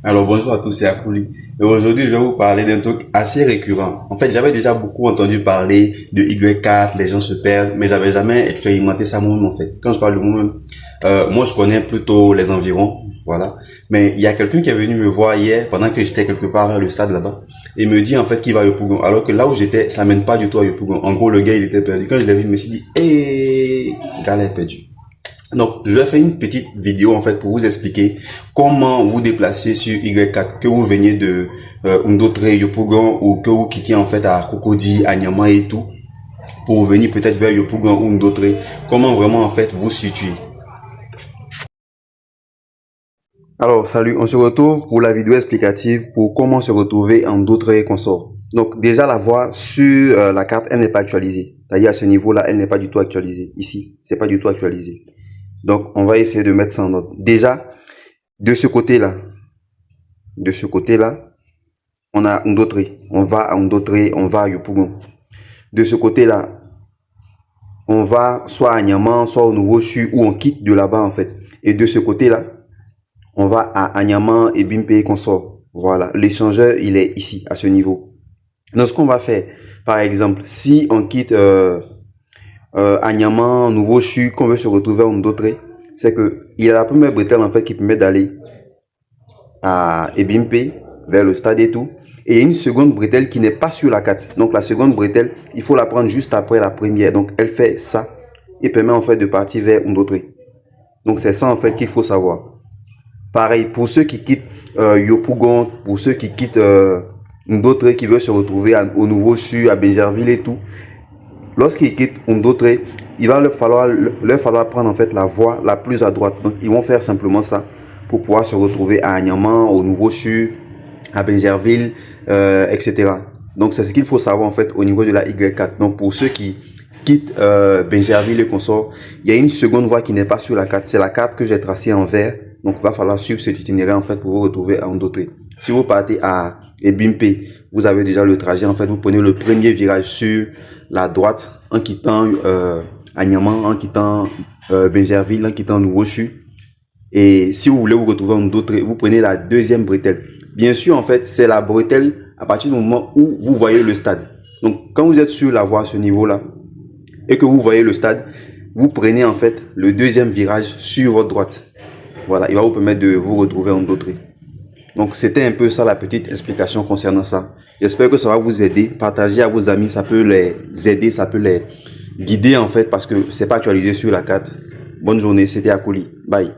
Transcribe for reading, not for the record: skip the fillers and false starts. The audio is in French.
Alors bonjour à tous, c'est Akouli. Et aujourd'hui, je vais vous parler d'un truc assez récurrent. En fait, j'avais déjà beaucoup entendu parler de Y4, les gens se perdent, mais j'avais jamais expérimenté ça moi-même en fait. Quand je parle de moi-même, moi je connais plutôt les environs, voilà. Mais il y a quelqu'un qui est venu me voir hier pendant que j'étais quelque part vers le stade là-bas et me dit en fait qu'il va à Yopougon. Alors que là où j'étais, ça mène pas du tout à Yopougon. En gros, le gars il était perdu. Quand je l'ai vu, je me suis dit, hé, gars, il est perdu. Donc, je vais faire une petite vidéo en fait pour vous expliquer comment vous déplacer sur Y4, que vous veniez de Ndotre, Yopougon ou que vous quittiez en fait à Cocody, à Niamey et tout, pour venir peut-être vers Yopougon ou Ndotre, comment vraiment en fait vous situer. Alors, salut, on se retrouve pour la vidéo explicative pour comment se retrouver en d'autres consorts. Donc, déjà, la voie sur la carte, elle n'est pas actualisée. C'est-à-dire, à ce niveau-là, elle n'est pas du tout actualisée. Ici, c'est pas du tout actualisé. Donc, on va essayer de mettre ça en ordre. Déjà, de ce côté-là, on a Ndotre. On va à Ndotre, on va à Yopougon. De ce côté-là, on va soit à Niaman, soit au Nouveau Chu, où on quitte de là-bas, en fait. Et de ce côté-là, on va à Niaman et Bimpe Consort. Voilà, l'échangeur, il est ici, à ce niveau. Donc, ce qu'on va faire, par exemple, si on quitte Niaman, Nouveau Chu, qu'on veut se retrouver en Ndotre, c'est que il y a la première bretelle, en fait, qui permet d'aller à Ebimpe, vers le stade et tout. Et une seconde bretelle qui n'est pas sur la carte. Donc la seconde bretelle, il faut la prendre juste après la première. Donc elle fait ça et permet en fait de partir vers Ndotre. Donc c'est ça en fait qu'il faut savoir. Pareil, pour ceux qui quittent Yopougon, pour ceux qui quittent Ndotre, qui veulent se retrouver au Nouveau Chu, à Bégerville et tout. Lorsqu'ils quittent Ndotre, il va leur falloir prendre en fait la voie la plus à droite. Donc ils vont faire simplement ça pour pouvoir se retrouver à Agnaman, au Nouveau Chu, à Benjerville, etc. Donc c'est ce qu'il faut savoir en fait au niveau de la Y4. Donc pour ceux qui quittent Benjerville et consorts, il y a une seconde voie qui n'est pas sur la carte. C'est la carte que j'ai tracée en vert. Donc il va falloir suivre cet itinéraire en fait pour vous retrouver à Ndotre. Si vous partez à Ebimpe, vous avez déjà le trajet. En fait, vous prenez le premier virage sur la droite en quittant Agnaman, en quittant Benjerville, en quittant Nouveau Chu. Et si vous voulez vous retrouver en Ndotre, vous prenez la deuxième bretelle. Bien sûr, en fait, c'est la bretelle à partir du moment où vous voyez le stade. Donc, quand vous êtes sur la voie à ce niveau-là et que vous voyez le stade, vous prenez en fait le deuxième virage sur votre droite. Voilà, il va vous permettre de vous retrouver en Ndotre. Donc, c'était un peu ça la petite explication concernant ça. J'espère que ça va vous aider. Partagez à vos amis, ça peut les aider, ça peut les guider en fait parce que c'est pas actualisé sur la carte. Bonne journée, c'était Akouli. Bye.